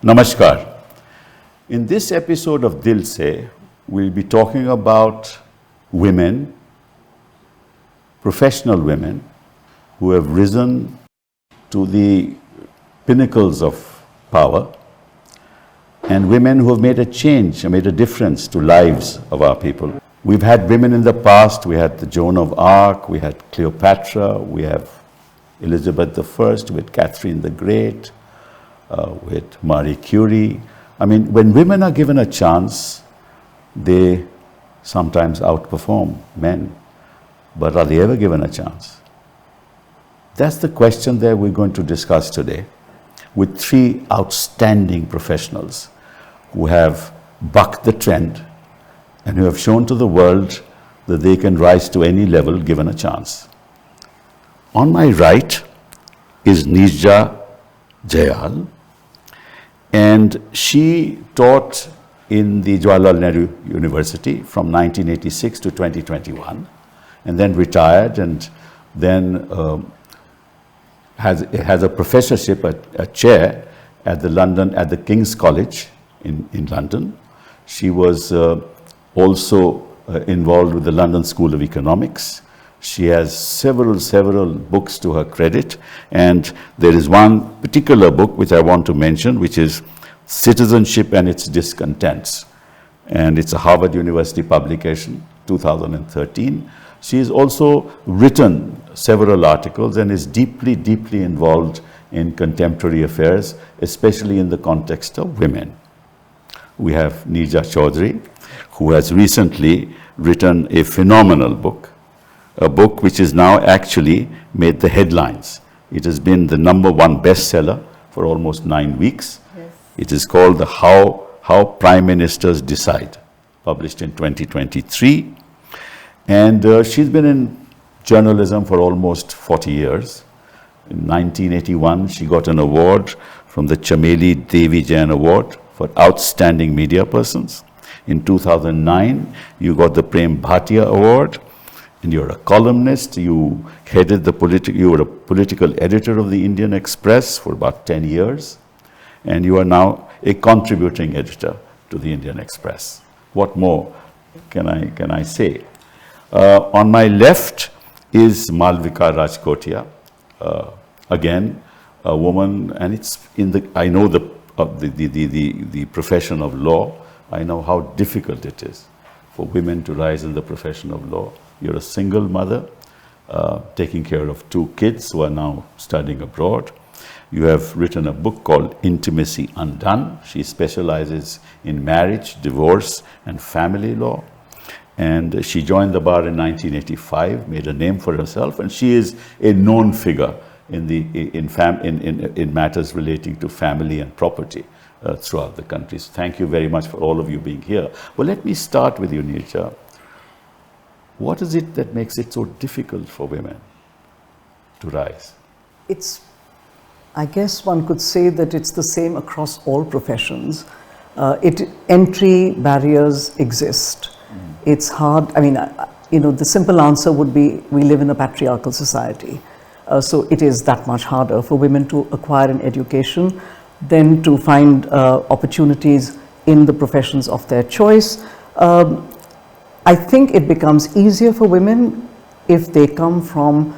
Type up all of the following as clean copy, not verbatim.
Namaskar. In this episode of Dil Se, we'll be talking about women, professional women, who have risen to the pinnacles of power, and women who have made a change and made a difference to lives of our people. We've had women in the past. We had the Joan of Arc, we had Cleopatra, we have Elizabeth I, we had Catherine the Great, with Marie Curie. I mean, when women are given a chance, they sometimes outperform men. But are they ever given a chance? That's the question that we're going to discuss today with three outstanding professionals who have bucked the trend and who have shown to the world that they can rise to any level given a chance. On my right is Neerja Jayal, and she taught in the Jawaharlal Nehru University from 1986 to 2021, and then retired, and then has a professorship, a chair at the King's College in London. She was also involved with the London School of Economics. She has several books to her credit, and there is one particular book which I want to mention, which is Citizenship and Its Discontents, and it's a Harvard University publication, 2013. She has also written several articles and is deeply involved in contemporary affairs, especially in the context of women. We have Neerja Chowdhury, who has recently written a phenomenal book, a book which is now actually made the headlines. It has been the #1 bestseller for almost 9 weeks. Yes. It is called How Prime Ministers Decide, published in 2023. And she's been in journalism for almost 40 years. In 1981, she got an award from the Chameli Devi Jain Award for Outstanding Media Persons. In 2009, you got the Prem Bhatia Award, and you're a columnist. You were a political editor of the Indian Express for about 10 years, and you are now a contributing editor to the Indian Express. What more can I say? On my left is Malavika Rajkotia, again a woman, and I know the profession of law. I know how difficult it is for women to rise in the profession of law. You're a single mother, taking care of 2 kids who are now studying abroad. You have written a book called Intimacy Undone. She specializes in marriage, divorce, and family law. And she joined the bar in 1985, made a name for herself, and she is a known figure in matters relating to family and property throughout the country. So thank you very much for all of you being here. Well, let me start with you, Neerja. What is it that makes it so difficult for women to rise? I guess one could say that it's the same across all professions. Entry barriers exist. It's hard. I mean, the simple answer would be we live in a patriarchal society. So it is that much harder for women to acquire an education than to find opportunities in the professions of their choice. I think it becomes easier for women if they come from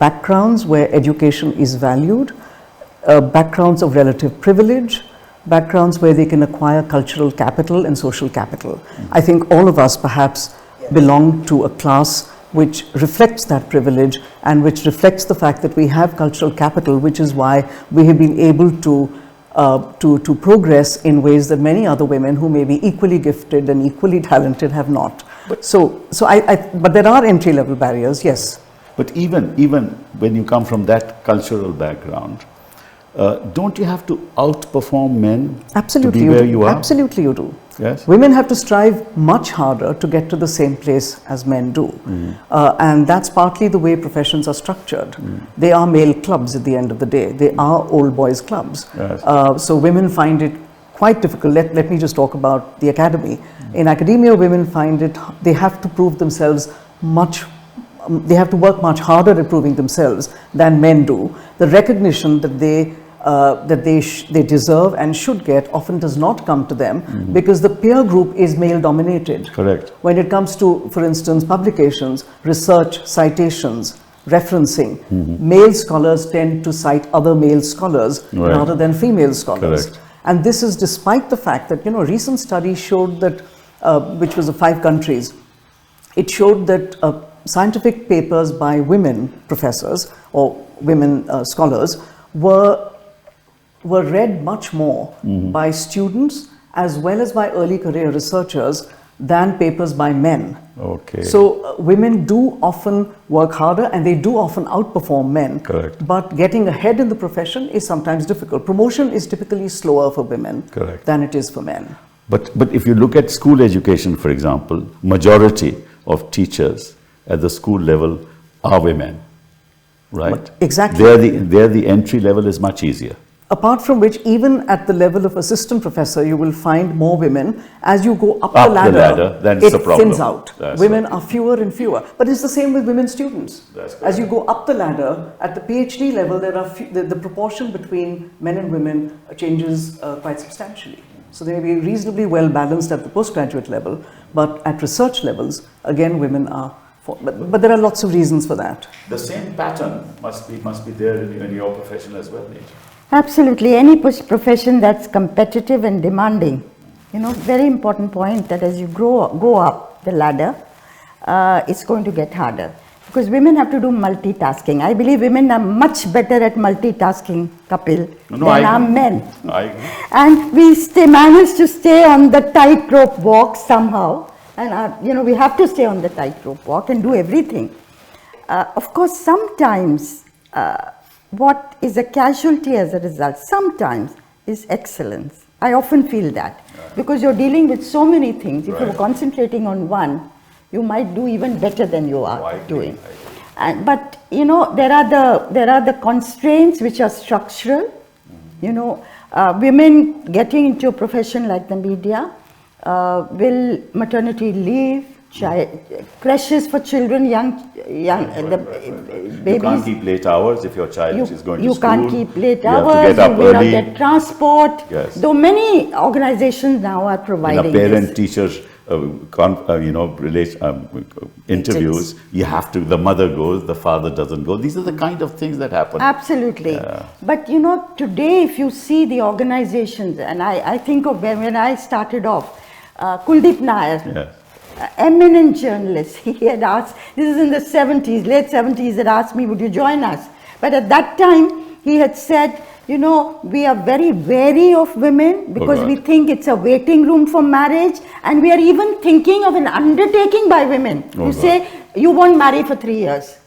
backgrounds where education is valued, backgrounds of relative privilege, backgrounds where they can acquire cultural capital and social capital. I think all of us perhaps belong to a class which reflects that privilege and which reflects the fact that we have cultural capital, which is why we have been able to progress in ways that many other women who may be equally gifted and equally talented have not. But there are entry-level barriers, yes. But even when you come from that cultural background, don't you have to outperform men to be where you are? Absolutely you do. Yes. Women have to strive much harder to get to the same place as men do. And that's partly the way professions are structured. They are male clubs at the end of the day. They are old boys clubs. Yes. So women find it quite difficult. Let me just talk about the academy. In academia, women find they have to prove themselves they have to work much harder at proving themselves than men do. The recognition that they that they deserve and should get often does not come to them because the peer group is male dominated. Correct. When it comes to, for instance, publications, research, citations, referencing, male scholars tend to cite other male scholars rather than female scholars. Correct. And this is despite the fact that, a recent study showed that, which was of 5 countries, it showed that scientific papers by women professors or women scholars were read much more by students as well as by early career researchers than papers by men. Okay. So women do often work harder and they do often outperform men. Correct. But getting ahead in the profession is sometimes difficult. Promotion is typically slower for women Correct. than it is for men. But if you look at school education, for example, majority of teachers at the school level are women, right? Exactly. There the entry level is much easier. Apart from which, even at the level of assistant professor, you will find more women. As you go up the ladder, then it it's a problem. thins out. That's women right. are fewer and fewer. But it's the same with women students. That's As you go up the ladder, at the PhD level, there are the proportion between men and women changes quite substantially. So they may be reasonably well balanced at the postgraduate level, but at research levels, again, women are. But there are lots of reasons for that. The same pattern must be there in your profession as well, Neerja. Absolutely. Any profession that's competitive and demanding, very important point that as you go up the ladder, it's going to get harder. Because women have to do multitasking. I believe women are much better at multitasking, Kapil, than are men. I agree. And we manage to stay on the tightrope walk somehow. And, we have to stay on the tightrope walk and do everything. Of course, sometimes what is a casualty as a result, sometimes is excellence. I often feel that. Because you're dealing with so many things. If you're concentrating on one, you might do even better than you are doing. But there are the constraints which are structural. Women getting into a profession like the media, will maternity leave, creches for children, young babies. You can't keep late hours if your child is going to school. You can't keep late you hours. Have to get up you early. Get transport. Yes. Though many organizations now are providing Parent-teacher interviews, the mother goes, the father doesn't go. These are the kind of things that happen. Absolutely. Yeah. But today if you see the organizations, and I think of when I started off, Kuldeep Nair, eminent journalist, he had asked, this is in the 70s, late 70s, had asked me, would you join us? But at that time, he had said, we are very wary of women because we think it's a waiting room for marriage, and we are even thinking of an undertaking by women. Say, you won't marry for 3 years.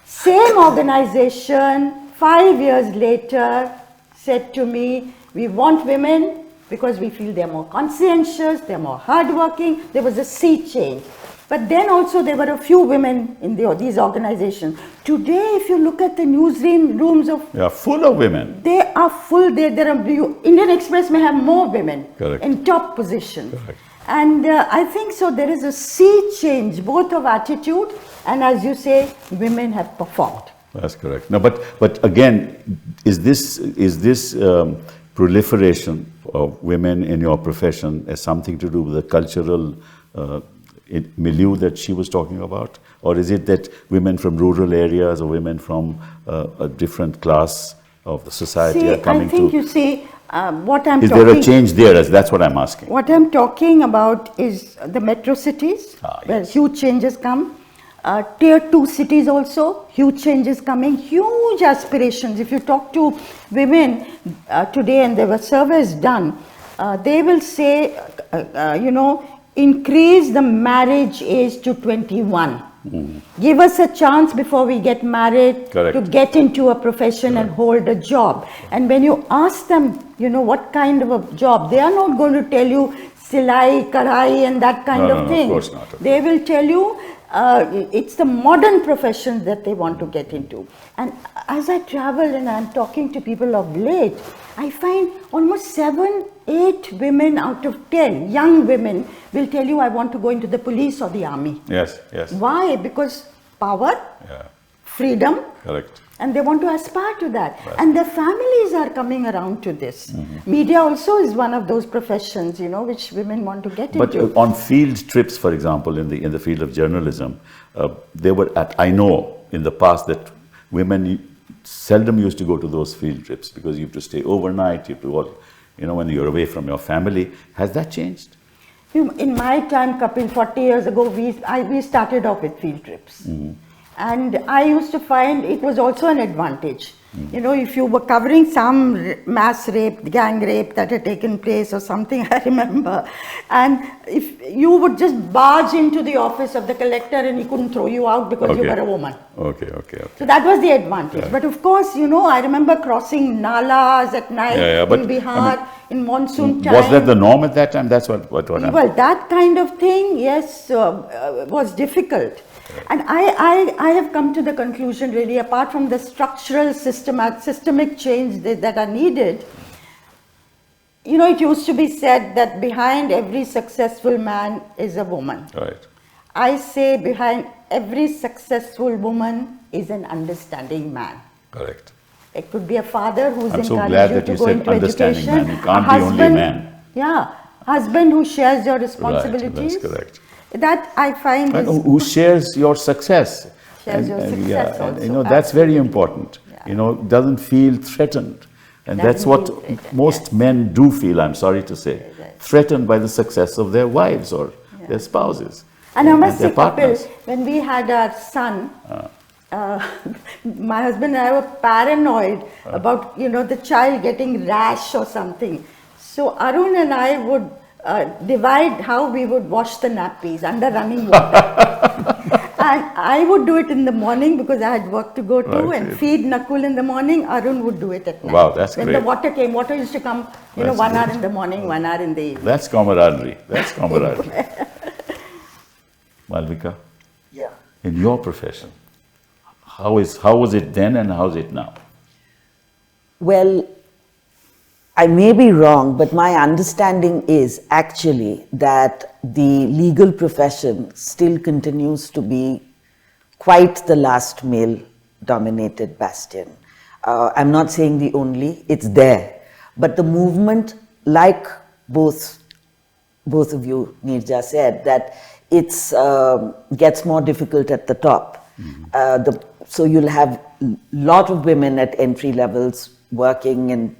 Same organization, 5 years later, said to me, we want women because we feel they're more conscientious, they're more hardworking. There was a sea change. But then also there were a few women in these organizations. Today, if you look at the newsrooms of... They are full of women. They are full. Indian Express may have more women in top positions. And I think so there is a sea change, both of attitude and, as you say, women have performed. That's correct. No, but again, is this proliferation of women in your profession has something to do with the cultural milieu that she was talking about? Or is it that women from rural areas or women from a different class of the society are coming to... I think you see, what I'm Is talking... there a change there? That's what I'm asking. What I'm talking about is the metro cities, where huge changes come. Tier 2 cities also, huge changes coming, huge aspirations. If you talk to women today, and there were surveys done, they will say, increase the marriage age to 21. Give us a chance before we get married to get into a profession and hold a job. And when you ask them, what kind of a job, they are not going to tell you silai, karai and that kind of thing. Of course not. They will tell you it's the modern profession that they want to get into. And as I travel and I'm talking to people of late, I find almost 7, 8 women out of 10, young women, will tell you, I want to go into the police or the army. Yes, yes. Why? Because power, freedom. Correct. And they want to aspire to that. Right. And their families are coming around to this. Media also is one of those professions, which women want to get into. But on field trips, for example, in the field of journalism, I know in the past that women seldom used to go to those field trips because you have to stay overnight, you have to, when you're away from your family. Has that changed? In my time, Kapil, 40 years ago, we started off with field trips. And I used to find it was also an advantage. If you were covering some mass rape, gang rape that had taken place or something, I remember. And if you would just barge into the office of the collector and he couldn't throw you out because you were a woman. Okay. So that was the advantage. Yeah. But of course, I remember crossing nalas at night in Bihar in monsoon time. Was that the norm at that time? That's what Well, that kind of thing, yes, was difficult. And I have come to the conclusion, really, apart from the structural systemic change that are needed, it used to be said that behind every successful man is a woman. Right. I say behind every successful woman is an understanding man. Correct. It could be a father who's I'm so encouraged glad you that to you go said into understanding education. man. You can't be only a man. Yeah. Husband who shares your responsibilities. Right, that's correct. That I find is... Who shares your success. Shares your success also. That's very important. Yeah. Doesn't feel threatened. And that's what most men do feel, I'm sorry to say. Threatened by the success of their wives or their spouses. And I must say, Kapil, when we had our son, my husband and I were paranoid about, the child getting rash or something. So Arun and I would divide how we would wash the nappies under running water. And I would do it in the morning because I had work to go to and feed Nakul in the morning. Arun would do it at night. Wow, that's when great. When water used to come, 1 hour in the morning, 1 hour in the evening. That's camaraderie. Malavika? Yeah. In your profession, how was it then and how is it now? Well, I may be wrong, but my understanding is actually that the legal profession still continues to be quite the last male-dominated bastion. I'm not saying the only, it's there. But the movement, like both of you, Neerja, said, that it's gets more difficult at the top. So you'll have a lot of women at entry levels working and,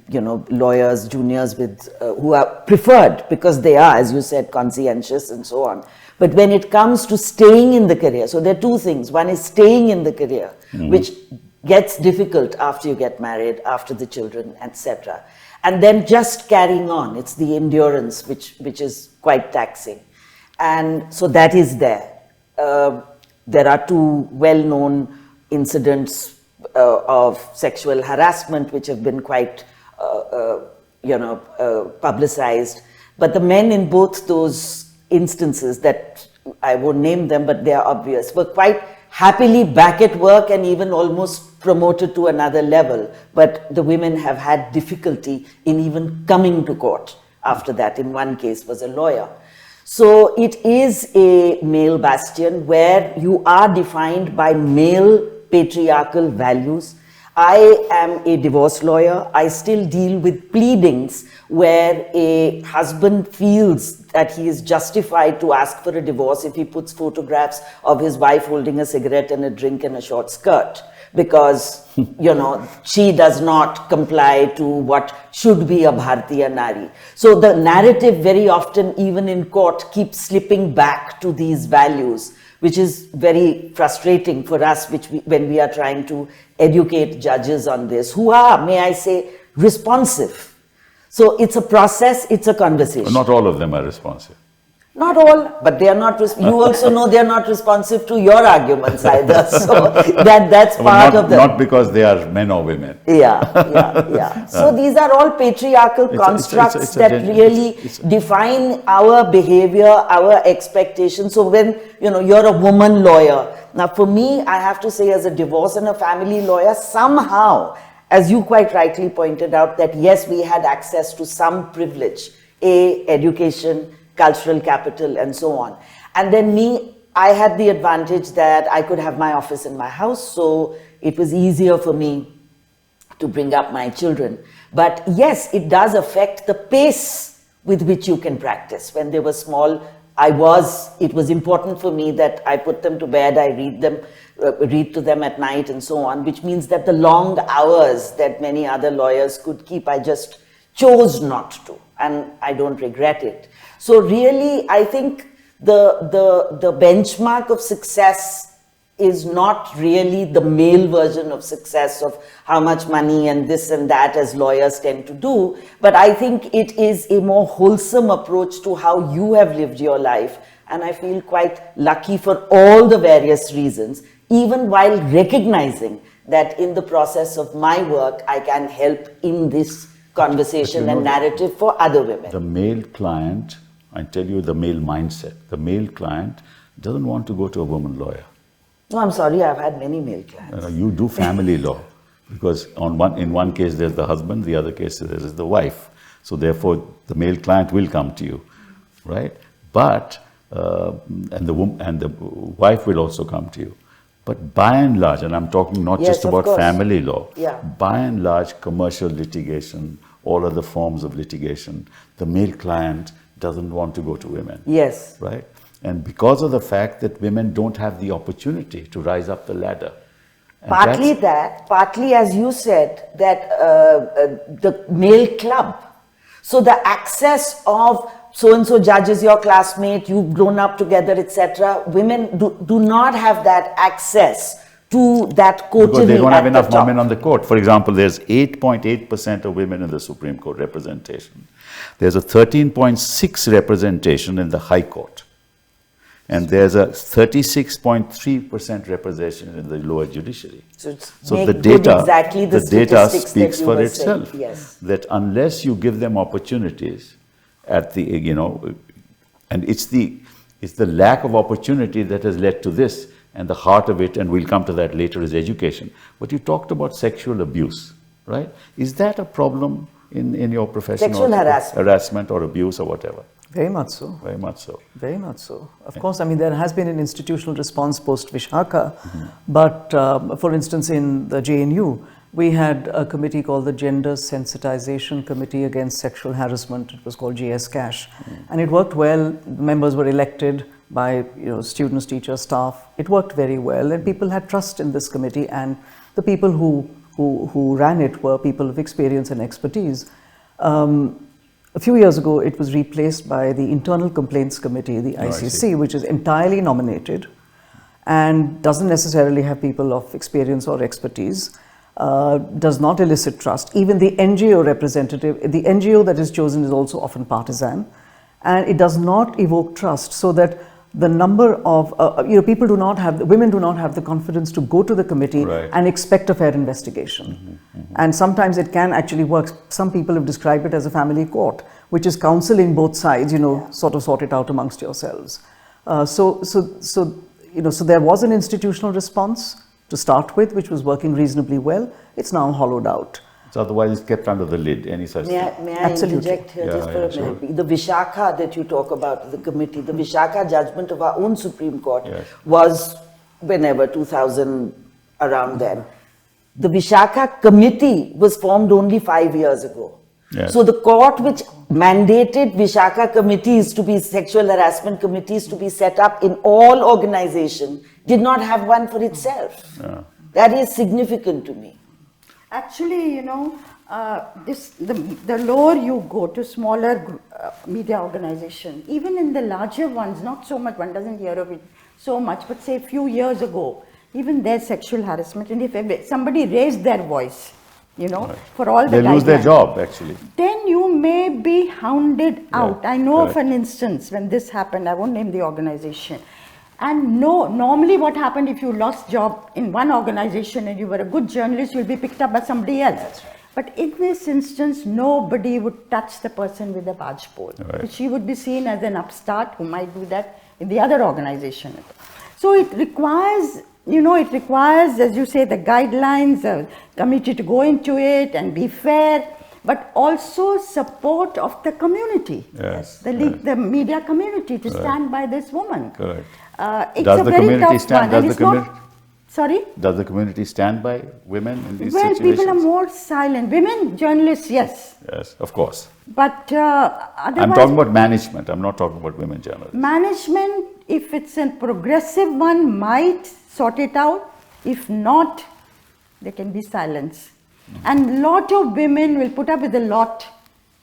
lawyers, juniors with who are preferred because they are, as you said, conscientious and so on. But when it comes to staying in the career, so there are two things. One is staying in the career, which gets difficult after you get married, after the children, etc. And then just carrying on. It's the endurance which is quite taxing. And so that is there. There are two well-known incidents of sexual harassment which have been quite, publicized. But the men in both those instances, that I won't name them, but they are obvious, were quite happily back at work and even almost promoted to another level. But the women have had difficulty in even coming to court after that. In one case was a lawyer. So it is a male bastion where you are defined by male patriarchal values. I am a divorce lawyer. I still deal with pleadings where a husband feels that he is justified to ask for a divorce if he puts photographs of his wife holding a cigarette and a drink and a short skirt, because, she does not comply to what should be a Bharatiya Nari. So the narrative very often, even in court, keeps slipping back to these values, which is very frustrating for us, when we are trying to educate judges on this, who are, may I say, responsive. So it's a process, it's a conversation. Not all of them are responsive. Not all, but they are not. You also know they are not responsive to your arguments either. So that's part of the. Not because they are men or women. Yeah. So these are all patriarchal constructs that really define our behavior, our expectations. So when you're a woman lawyer, now for me, I have to say, as a divorce and a family lawyer, somehow, as you quite rightly pointed out, that yes, we had access to some privilege, education, cultural capital, and so on. And then me I had the advantage that I could have my office in my house, so it was easier for me to bring up my children. But yes, it does affect the pace with which you can practice. When they were small, it was important for me that I put them to bed, I read to them at night and so on, which means that the long hours that many other lawyers could keep, I just chose not to, and I don't regret it. So really, I think the benchmark of success is not really the male version of success of how much money and this and that as lawyers tend to do, but I think it is a more wholesome approach to how you have lived your life, and I feel quite lucky for all the various reasons, even while recognizing that in the process of my work I can help in this conversation and narrative for other women. The male client, I tell you the male mindset, the male client doesn't want to go to a woman lawyer. No, I'm sorry, I've had many male clients. You do family law, because in one case there's the husband, the other case there's the wife. So therefore, the male client will come to you, right? But and the wife will also come to you. But by and large, and I'm talking not just about family law, by and large, commercial litigation, all other forms of litigation, the male client doesn't want to go to women. Yes. Right? And because of the fact that women don't have the opportunity to rise up the ladder. Partly that, partly as you said, that the male club. So the access of so-and-so judge is your classmate, you've grown up together, etc. Women do not have that access to that coterie. Because they don't have enough women on the court. For example, there's 8.8% of women in the Supreme Court representation. There's a 13.6 representation in the High Court. And there's a 36.3% representation in the lower judiciary. So the data speaks for itself. Yes. That unless you give them opportunities at the, and it's the lack of opportunity that has led to this, and the heart of it, and we'll come to that later, is education. But you talked about sexual abuse, right? Is that a problem in your profession? Sexual harassment or abuse or whatever? Very much so. Very much so. Very much so. Of course, I mean, there has been an institutional response post-Vishaka, but for instance, in the JNU, we had a committee called the Gender Sensitization Committee Against Sexual Harassment. It was called GS Cash. And it worked well. The members were elected by students, teachers, staff. It worked very well, and people had trust in this committee, and the people who ran it were people of experience and expertise. A few years ago, it was replaced by the Internal Complaints Committee, the ICC, which is entirely nominated and doesn't necessarily have people of experience or expertise, does not elicit trust. Even the NGO representative, the NGO that is chosen is also often partisan, and it does not evoke trust, so that the number of, women do not have the confidence to go to the committee and expect a fair investigation. And sometimes it can actually work. Some people have described it as a family court, which is counseling both sides, sort of sort it out amongst yourselves. So there was an institutional response to start with, which was working reasonably well. It's now hollowed out. So otherwise it's kept under the lid, any such thing. May I interject here just for a minute? Sure. The Vishaka that you talk about, the committee, the Vishaka judgment of our own Supreme Court was whenever, 2000, around then. The Vishaka committee was formed only 5 years ago. Yes. So the court which mandated Vishaka committees to be, sexual harassment committees to be set up in all organizations, did not have one for itself. That is significant to me. Actually, the lower you go to smaller media organization, even in the larger ones, not so much, one doesn't hear of it so much, but say a few years ago, even there's sexual harassment, and if somebody raised their voice, for all the they lose their job, actually. Then you may be hounded out. I know of an instance when this happened, I won't name the organization. And normally what happened, if you lost job in one organization and you were a good journalist, you'll be picked up by somebody else. But in this instance, nobody would touch the person with a barge pole. She would be seen as an upstart who might do that in the other organization. So it requires, as you say, the guidelines, the committee to go into it and be fair, but also support of the community, the media community to stand by this woman. Correct. it's Does a the very community tough stand? one. Does And the it's not, community? sorry? Does the community stand by women in these Well, situations? people are more silent. Women journalists, yes. Yes, of course. But otherwise, I'm talking about management. I'm not talking about women journalists. management, if it's a progressive one, might sort it out. If not, there can be silence. And lot of women will put up with a lot,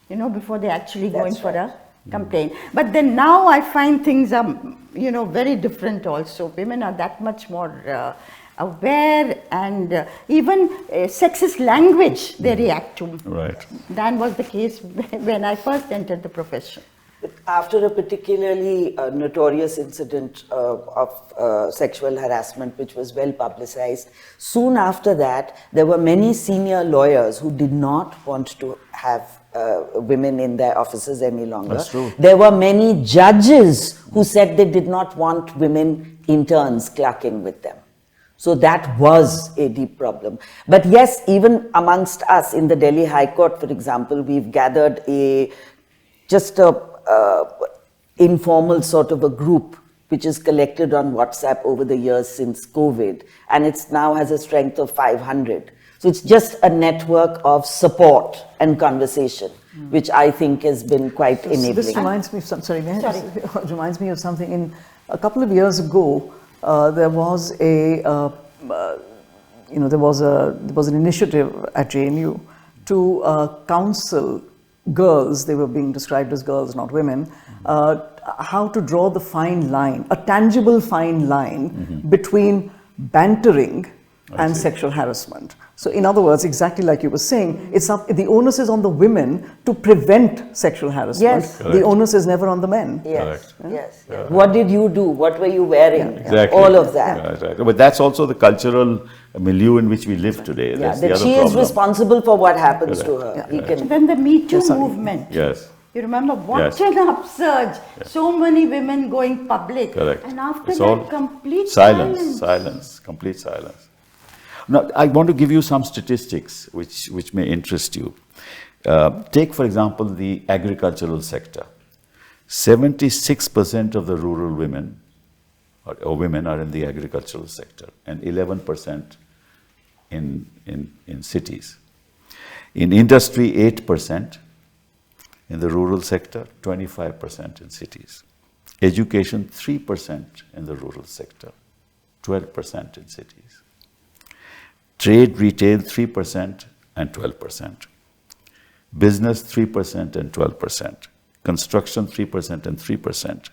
before they actually go in for a complaint. But then now I find things are, very different also. Women are that much more aware, and even sexist language they react to Right. than was the case when I first entered the profession. After a particularly notorious incident of sexual harassment, which was well publicized, soon after that, there were many senior lawyers who did not want to have women in their offices any longer. That's true. There were many judges who said they did not want women interns clerking with them. So that was a deep problem. But yes, even amongst us in the Delhi High Court, for example, we've gathered just a informal sort of a group which is collected on WhatsApp over the years since COVID, and it's now has a strength of 500. So it's just a network of support and conversation, which I think has been quite enabling. This reminds me of it reminds me of something. In a couple of years ago, there was there was an initiative at JNU to counsel girls. They were being described as girls, not women. How to draw the fine line, a tangible fine line between bantering and sexual harassment. So in other words, exactly like you were saying, the onus is on the women to prevent sexual harassment. Yes. The onus is never on the men. Yes, Correct. yes. What did you do? What were you wearing? Exactly. All of that. Yeah, right. But that's also the cultural milieu in which we live today. Yeah, That's the that other she problem. is responsible for what happens to her. Yeah. He can. Then the Me Too movement. Yes. You remember what Yes. an upsurge. So many women going public. Correct. And after It's that, all complete silence, complete silence. Now, I want to give you some statistics which may interest you. Take, for example, the agricultural sector. 76% of the rural women or women are in the agricultural sector, and 11% in cities. In industry, 8%. In the rural sector, 25% in cities. Education, 3% in the rural sector, 12% in cities. Trade, retail, 3% and 12%. Business, 3% and 12%. Construction, 3% and 3%.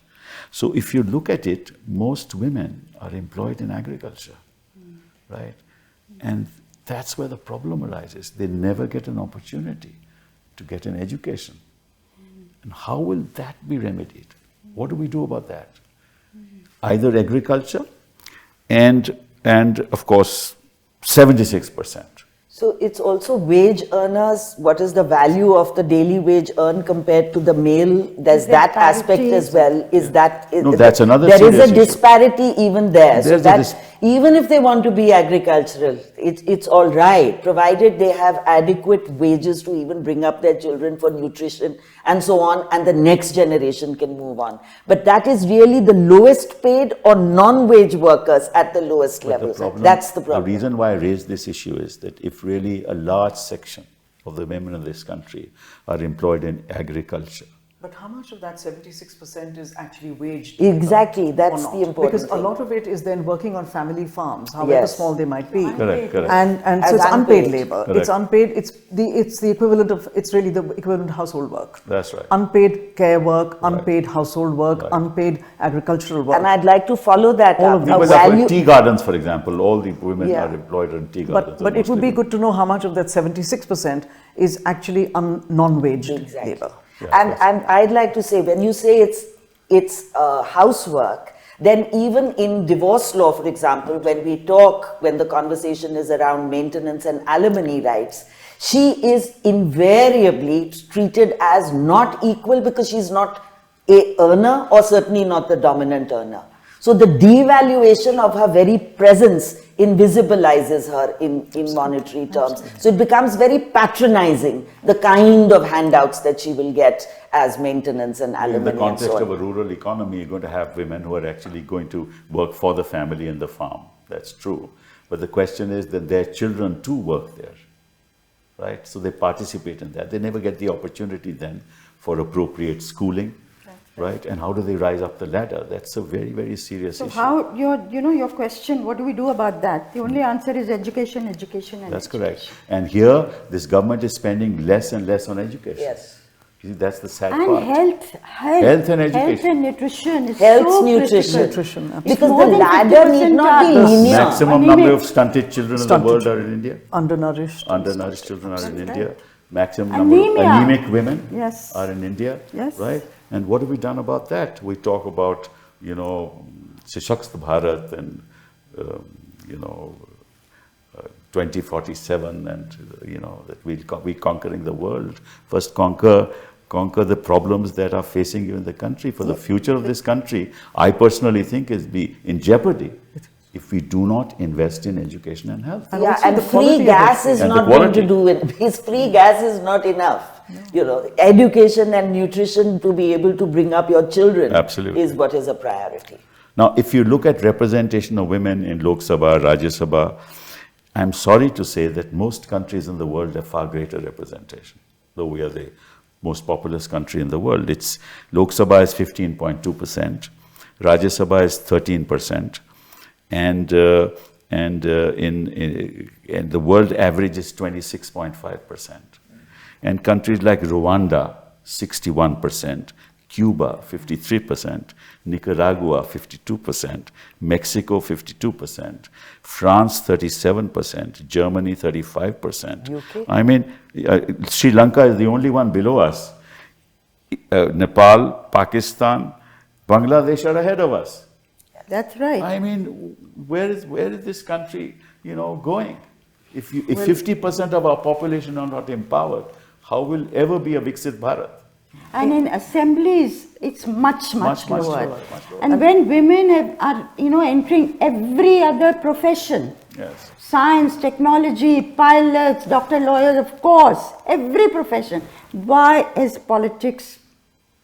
So if you look at it, most women are employed in agriculture, right? And that's where the problem arises. They never get an opportunity to get an education. And how will that be remedied? What do we do about that? Either agriculture and of course, 76%. So it's also wage earners. What is the value of the daily wage earned compared to the male? There's there that aspect parity? as well. Is that No, that's another There is serious a issue. disparity even there. So There's a that even if they want to be agricultural, it's all right, provided they have adequate wages to even bring up their children for nutrition and so on, and the next generation can move on. But that is really the lowest paid or non-wage workers at the lowest level. That's the problem. The reason why I raised this issue is that if really a large section of the women in this country are employed in agriculture, But how much of that 76% is actually waged? Exactly, that's or not? the important Because thing. a lot of it is then working on family farms, however Yes. small they might be. correct. And As so it's unpaid unpaid. labor. Correct. It's unpaid. It's the equivalent of. It's really the equivalent of household work. That's right. Unpaid care work, unpaid household work, unpaid agricultural work. And I'd like to follow that All up. of A these. But that's why value- tea gardens, for example, all the women Yeah. are employed in tea gardens. but it would be good to know how much of that 76% is actually non-waged Exactly. labor. And I'd like to say, when you say it's housework, then even in divorce law, for example, when the conversation is around maintenance and alimony rights, she is invariably treated as not equal because she's not a earner or certainly not the dominant earner. So the devaluation of her very presence invisibilizes her in monetary terms. So it becomes very patronizing, the kind of handouts that she will get as maintenance and alimony. In the and context so on. of a rural economy, you're going to have women who are actually going to work for the family and the farm. That's true. But the question is that their children too work there, right? So they participate in that. They never get the opportunity then for appropriate schooling, right? And how do they rise up the ladder? That's a very, very serious issue. So how, your question, what do we do about that? The only answer is education, education and That's education. correct. And here, this government is spending less and less on education. Yes. You see, that's the sad And part. health and education. Health and nutrition is Health, so nutrition. critical. Nutrition, Because more the than ladder need 50% not be are linear. Maximum Anemic. number of stunted children in the Stunted world are in India. undernourished. Undernourished children are in India. right. Maximum number of Anemia. anemic women Yes. are in India. Yes. Right? And what have we done about that? We talk about, Shashakt Bharat and, 2047 and, that we're conquering the world. First conquer the problems that are facing you in the country. For the future of this country, I personally think is be in jeopardy if we do not invest in education and health. And Yeah, also and the free quality of gas is And the not going quality. to do it, because free gas is not enough. Education and nutrition to be able to bring up your children Absolutely. is what is a priority. Now, if you look at representation of women in Lok Sabha, Rajya Sabha, I'm sorry to say that most countries in the world have far greater representation, though we are the most populous country in the world. Lok Sabha is 15.2%, Rajya Sabha is 13%, and the world average is 26.5%. And countries like Rwanda, 61%, Cuba, 53%, Nicaragua, 52%, Mexico, 52%, France, 37%, Germany, 35%. UK? I mean, Sri Lanka is the only one below us. Nepal, Pakistan, Bangladesh are ahead of us. That's right. I mean, where is this country, going? If 50% of our population are not empowered, how will ever be a Viksit Bharat? And in assemblies, it's much lower. Much lower. And when women are entering every other profession, Yes. science, technology, pilots, doctor, lawyers, of course, every profession, why has politics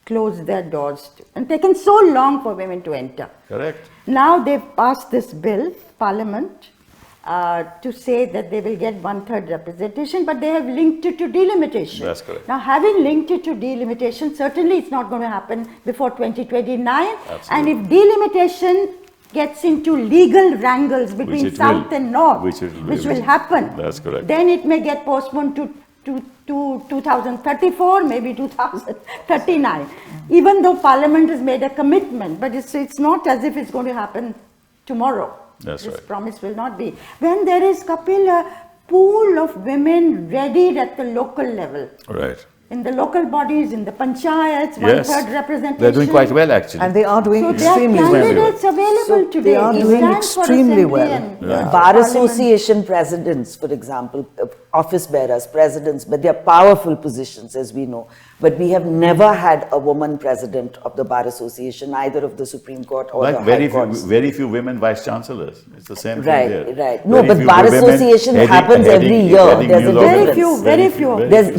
closed their doors to, and taken so long for women to enter? Correct. Now they've passed this bill, Parliament, to say that they will get 1/3 representation, but they have linked it to delimitation. That's correct. Now, having linked it to delimitation, certainly it's not going to happen before 2029. Absolutely. And if delimitation gets into legal wrangles between it South will. and North, Which will happen, That's correct. then it may get postponed to 2034, maybe 2039. Even though Parliament has made a commitment, but it's not as if it's going to happen tomorrow. That's This right. promise will not be. When there is, Kapil, a pool of women readied at the local level, Right. in the local bodies, in the panchayats, Yes. 1/3 representation. They're doing quite well, actually. And they are doing So there are extremely well. candidates available So today. they are It doing stands for extremely assembly well. and, Right. Bar parliament. association presidents, for example, office bearers, presidents, but they are powerful positions, as we know. But we have never had a woman president of the Bar Association, either of the Supreme Court or the Like High Courts. very few women vice chancellors. It's the same Right, thing there. right. No, Very but few Bar women Association happens every year. heading There's a new law difference. Very few, very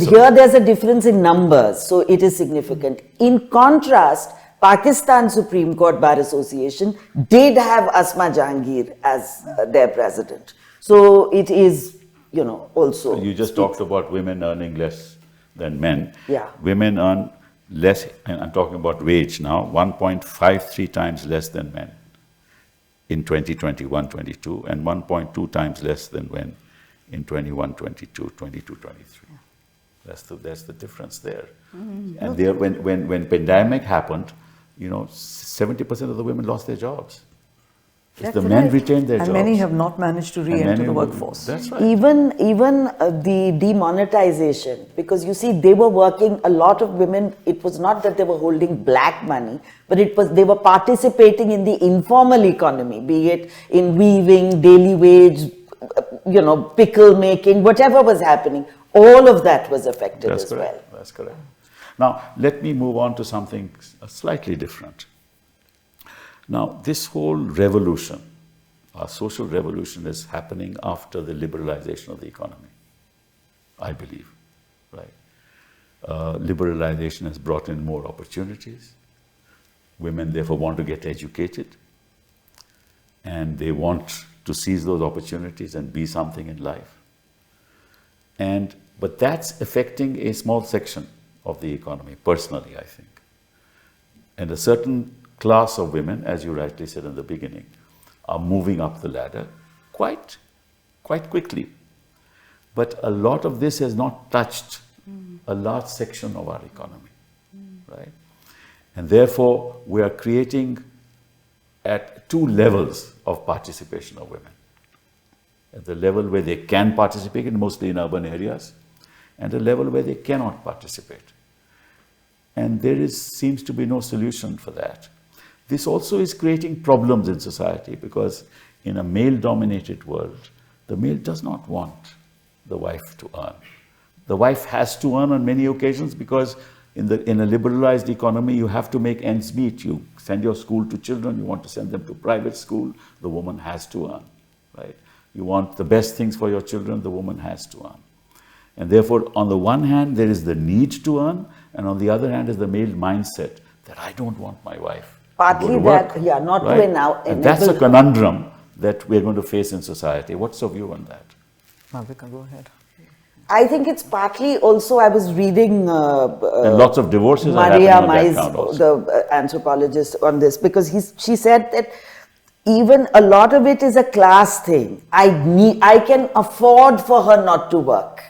few. There's a difference in numbers, so it is significant. In contrast, Pakistan Supreme Court Bar Association did have Asma Jahangir as their president. So it is, also. You just talked about women earning less than men. Yeah. Women earn less, and I'm talking about wage now, 1.53 times less than men in 2021-22, and 1.2 times less than men in 21-22, 22-23. That's the difference there. And there, when pandemic happened, 70% of the women lost their jobs. It's That's the men right. retained their jobs. And many have not managed to And re-enter many the will- workforce. That's right. Even the demonetization, because you see, they were working, a lot of women, it was not that they were holding black money, but they were participating in the informal economy, be it in weaving, daily wage, pickle making, whatever was happening, all of that was affected That's as correct. well. That's correct. Now, let me move on to something slightly different. Now, this whole revolution our social revolution is happening after the liberalization of the economy, I believe, right? Liberalization has brought in more opportunities. Women therefore want to get educated, and they want to seize those opportunities and be something in life. But that's affecting a small section of the economy, personally, I think. And a certain class of women, as you rightly said in the beginning, are moving up the ladder quite quickly. But a lot of this has not touched a large section of our economy, right? And therefore, we are creating at two levels of participation of women. At the level where they can participate, mostly in urban areas, and a level where they cannot participate. And there seems to be no solution for that. This also is creating problems in society, because in a male-dominated world, the male does not want the wife to earn. The wife has to earn on many occasions, because in a liberalized economy, you have to make ends meet. You send your school to children, you want to send them to private school, the woman has to earn, right? You want the best things for your children, the woman has to earn. And therefore, on the one hand, there is the need to earn, and on the other hand is the male mindset that I don't want my wife Partly to go to work, that, yeah, not right? to enable. And that's a conundrum that we're going to face in society. What's your view on that? Malavika, go ahead. I think it's partly also, I was reading And lots of divorces Maria are happening on Mais, that count also. the anthropologist, on this, because she said that even a lot of it is a class thing. I can afford for her not to work.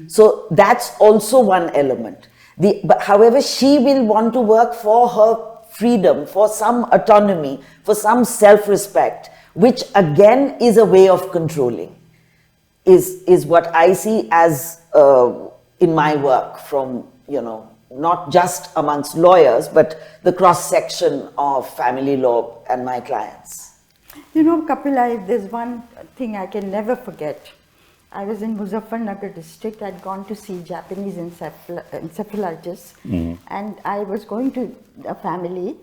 So that's also one element. But however, she will want to work for her freedom, for some autonomy, for some self-respect, which again is a way of controlling, is what I see as in my work from, not just amongst lawyers, but the cross-section of family law and my clients. Kapil, there's one thing I can never forget. I was in Muzaffarnagar district. I'd gone to see Japanese encephalitis, and I was going to a family,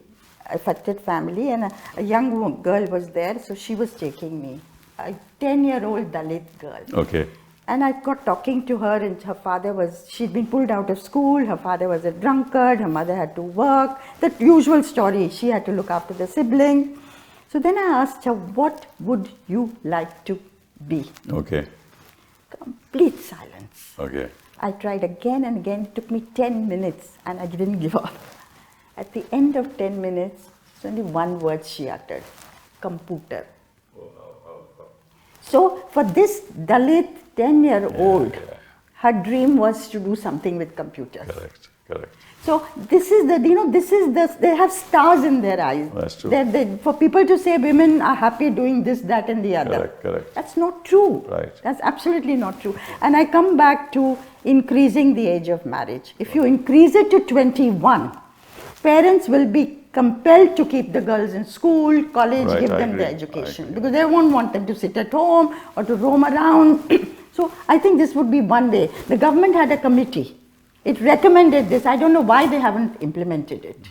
affected family, and a young girl was there, so she was taking me, a 10-year-old Dalit girl. Okay. And I got talking to her, and her father she'd been pulled out of school, her father was a drunkard, her mother had to work, the usual story, she had to look after the sibling. So then I asked her, what would you like to be? Okay. Complete silence. Okay. I tried again and again. It took me 10 minutes and I didn't give up. At the end of 10 minutes, it's only one word she uttered: computer. So for this Dalit 10-year-old, her dream was to do something with computers. Correct. So this is they have stars in their eyes. That's true. For people to say women are happy doing this, that and the other. Correct. That's not true. Right. That's absolutely not true. And I come back to increasing the age of marriage. If you increase it to 21, parents will be compelled to keep the girls in school, college, Right, give I them agree. the education. I agree. Because they won't want them to sit at home or to roam around. So I think this would be one way. The government had a committee. It recommended this. I don't know why they haven't implemented it.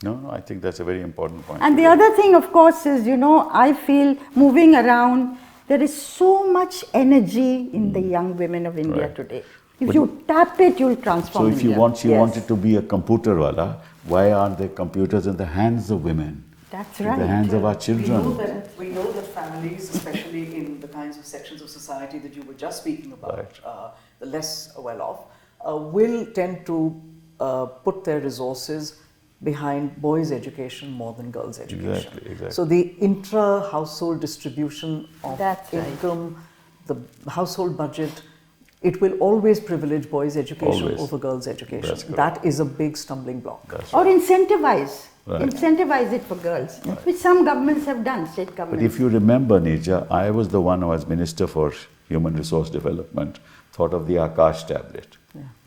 No, I think that's a very important point. And the other thing, of course, is, I feel moving around, there is so much energy in the young women of India Right. today. If you tap it, you'll transform So if you India. she wanted to be a computer wala, why aren't there computers in the hands of women? That's In right. the hands of our We children. know that families, especially in the kinds of sections of society that you were just speaking about, Right. the less well-off, will tend to put their resources behind boys' education more than girls' education. Exactly. So the intra-household distribution of That's right. income, the household budget, it will always privilege boys' education Always. over girls' education. That's correct. That is a big stumbling block. That's Or right. incentivize. Right. Incentivize it for girls, which some governments have done, state But governments. if you remember, Neerja, I was the one who was Minister for Human Resource Development, thought of the Akash tablet,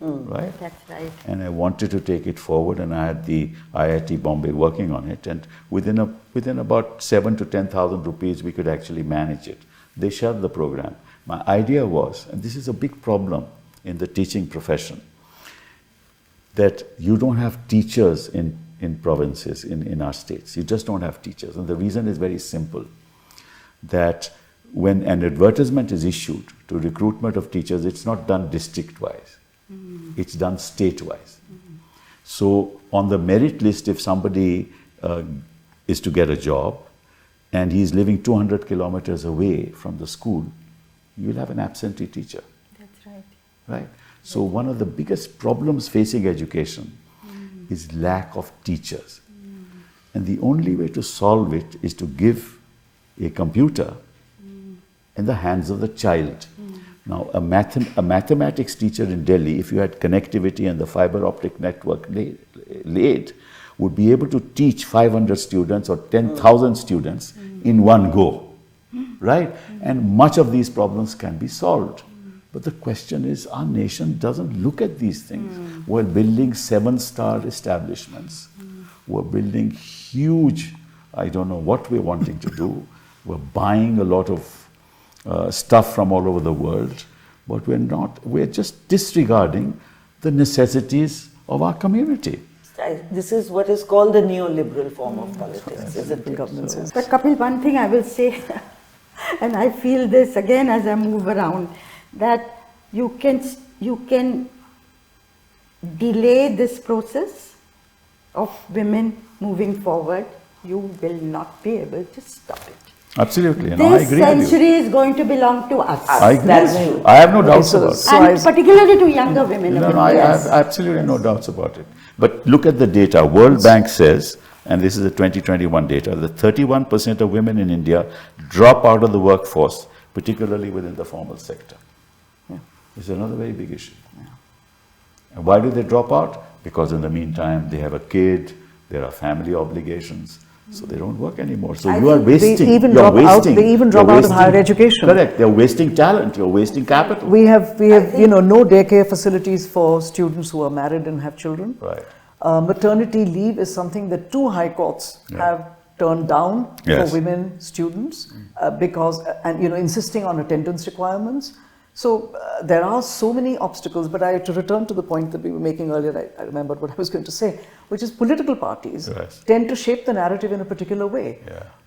right? That's right. And I wanted to take it forward, and I had the IIT Bombay working on it, and within about 7,000 to 10,000 rupees, we could actually manage it. They shelved the program. My idea was, and this is a big problem in the teaching profession, that you don't have teachers in provinces, in our states. You just don't have teachers. And the reason is very simple. that when an advertisement is issued to recruitment of teachers, it's not done district-wise. It's done state-wise. So on the merit list, if somebody is to get a job and he's living 200 kilometers away from the school, you will have an absentee teacher. That's right. Right? So one of the biggest problems facing education is lack of teachers. And the only way to solve it is to give a computer in the hands of the child. Now, a mathematics teacher in Delhi, if you had connectivity and the fiber optic network laid, would be able to teach 500 students or 10,000 students in one go, right? And much of these problems can be solved. But the question is, our nation doesn't look at these things. We're building 7-star establishments. We're building huge, I don't know what we're wanting to do. We're buying a lot of stuff from all over the world, but we're just disregarding the necessities of our community. This is what is called the neoliberal form of politics, isn't it? But Kapil, one thing I will say, and I feel this again as I move around, that you can delay this process of women moving forward. You will not be able to stop it. Absolutely, and This I agree with you. century is going to belong to us. I agree. That's true. I have no doubts about it. And particularly to younger women. No, I have absolutely no doubts about it. But look at the data. World Bank says, and this is the 2021 data, that 31% of women in India drop out of the workforce, particularly within the formal sector. This is another very big issue. And why do they drop out? Because in the meantime, they have a kid, there are family obligations, so they don't work anymore. So you are wasting. They even drop out of higher education. Correct. They're wasting talent. You're wasting capital. We have no daycare facilities for students who are married and have children. Right. Maternity leave is something that 2 high courts have turned down for women students because, insisting on attendance requirements. So there are so many obstacles, but to return to the point that we were making earlier, I remembered what I was going to say, which is political parties tend to shape the narrative in a particular way.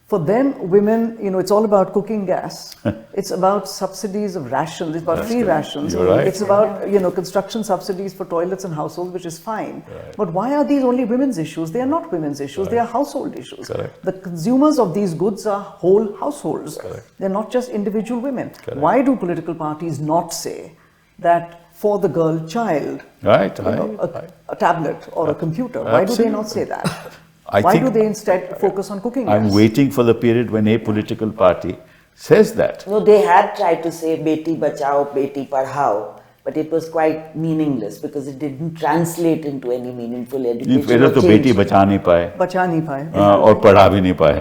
For them, women, it's all about cooking gas. It's about subsidies of rations. It's about free rations. It's about, construction subsidies for toilets and households, which is fine. But why are these only women's issues? They are not women's issues. They are household issues. The consumers of these goods are whole households. They're not just individual women. Why do political parties not say that for the girl child, a tablet or a computer? Why do they not say that? Why do they instead focus on cooking gas? I'm waiting for the period when a political party says that. No, they had tried to say Beti Bachao, Beti Padhao, but it was quite meaningless because it didn't translate into any meaningful education. पहले तो बेटी बचा नहीं पाए और पढ़ा भी नहीं पाए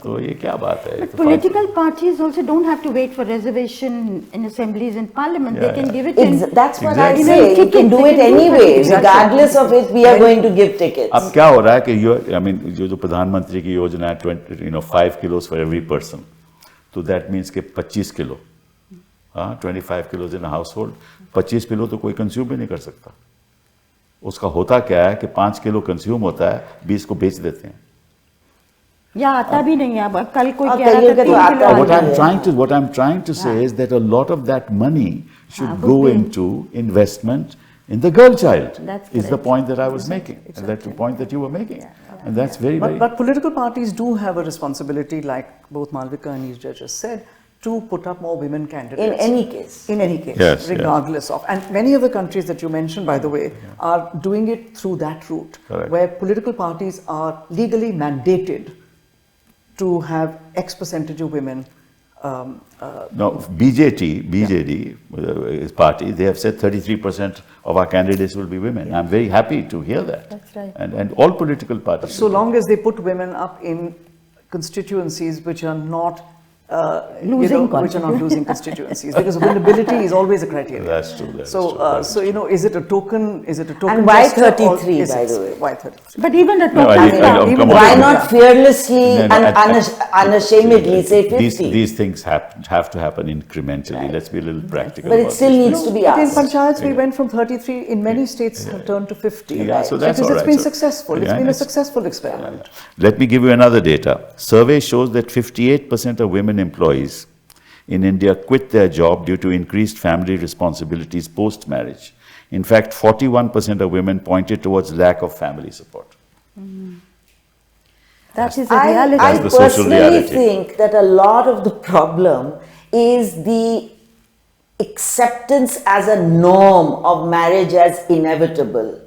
तो ये क्या बात है? But political parties also don't have to wait for reservation in assemblies and parliament. They can give it in. That's what I say. You can do it anyway. Regardless of it, we are going to give tickets. अब क्या हो रहा है कि जो प्रधानमंत्री की योजना है 5 kilos for every person, so that means कि 25 kilo 25 kilos in a household, 25 kilo तो कोई कंज्यूम भी नहीं कर सकता. उसका होता क्या है कि 5 किलो कंज्यूम होता है, 20 को बेच देते हैं. या आता भी नहीं है. अब कल कोई कह रहा था What I'm trying to say is that a lot of that money should go into investment in the girl child. Is the point that I was making, and that's the point that you were making. And that's very, very... But political parties do have a responsibility, like both Malavika and Neerja just said, to put up more women candidates. In any case. In any case, regardless of. And many of the countries that you mentioned, by the way, are doing it through that route, where political parties are legally mandated to have X percentage of women. No, BJD is party, they have said 33% of our candidates will be women. I'm very happy to hear that. That's right. And all political parties. So long as they put women up in constituencies which are not Losing which are not losing constituencies, because winnability is always a criteria. That's true. That is So, true. so you know, is it a token? Is it a token? And why gesture or 33, is by it- the way? Why 33? But even a No, token come on. Why not fearlessly No, no, and unashamedly say 50? These things have to happen incrementally. Let's be a little practical. But it about still this. needs to be But in asked. panchayats, we went from 33. In many states, have turned to 50. Yeah, so that's because all it's right. been So- successful. It's yeah, been a it's- successful experiment. Let me give you another data. Survey shows that 58% of women employees in India quit their job due to increased family responsibilities post-marriage. In fact, 41% of women pointed towards lack of family support. that is a I reality. That's the social personally reality. think that a lot of the problem is the acceptance as a norm of marriage as inevitable.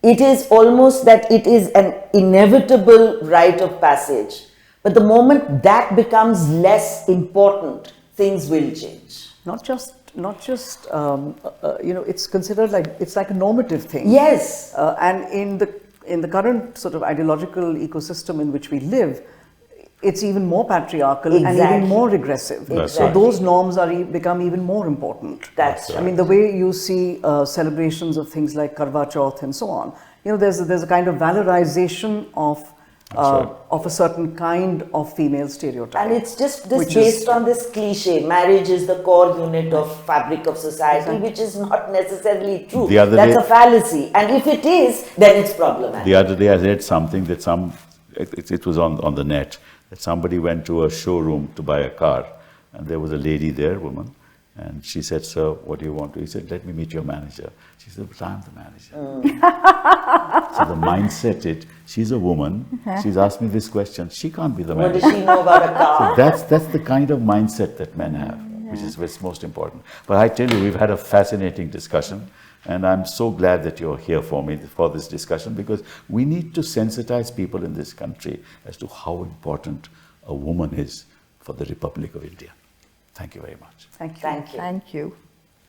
It is almost that it is an inevitable rite of passage. But the moment that becomes less important, things will change. Not just you know, it's considered like it's like a normative thing. Yes. And in the current sort of ideological ecosystem in which we live, it's even more patriarchal and Exactly. even more regressive. That's So right. those norms are become even more important. That's I mean, the way you see celebrations of things like Karwa Chauth and so on, you know, there's a kind of valorization right. of a certain kind of female stereotype. And it's just this Which based is- on this cliche, marriage is the core unit of fabric of society, which is not necessarily true. The other That's day- a fallacy. And if it is, then it's problematic. The other day I read something that it was on the net, that somebody went to a showroom to buy a car, and there was a lady there, woman, and she said, "Sir, what do you want to?" He said, "Let me meet your manager." She said, "But I'm the manager." So the mindset, she's a woman, she's asked me this question, she can't be the What manager. does she know about a car? That's the kind of mindset that men have, which is what's most important. But I tell you, we've had a fascinating discussion, and I'm so glad that you're here for this discussion, because we need to sensitize people in this country as to how important a woman is for the Republic of India. Thank you very much. Thank you. Thank you. Thank you.